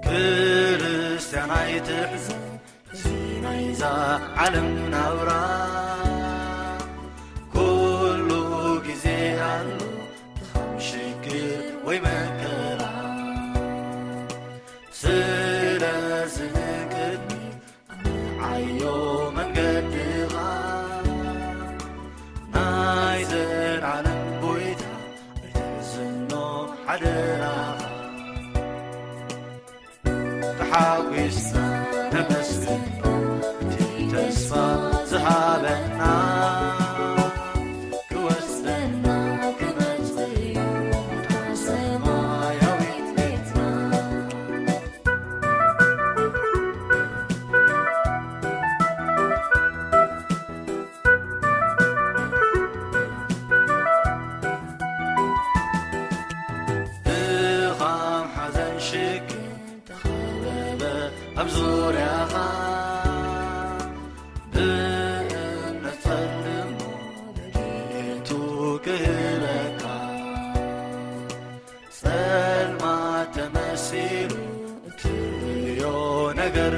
ክርስቲያን አይትሕዘን ናይዛ ዓለም ናብራ ኩሉ ጊዜ ኣሎ ሽግር ወይ መከራ ስለዚ ንቅድሚት ዓዮ መንገድኻ ናይ ዘለዓለም ጎይታ ኣይትሕዝኖ ሓደራኻ ተሓጊስና ነመስግኖ እቲ ተስፋ ዝሃበና ክወስደና ክመጽእ እዩ ናብ ሰማያዊት ቤትና ድኻም ሓዘን ሽግር ኣብ ዙርያኻ ብእምነት ጸልሞ ረድኤቱ ክህበካ ጸልማት ተመሲሉ እትርእዮ ነገር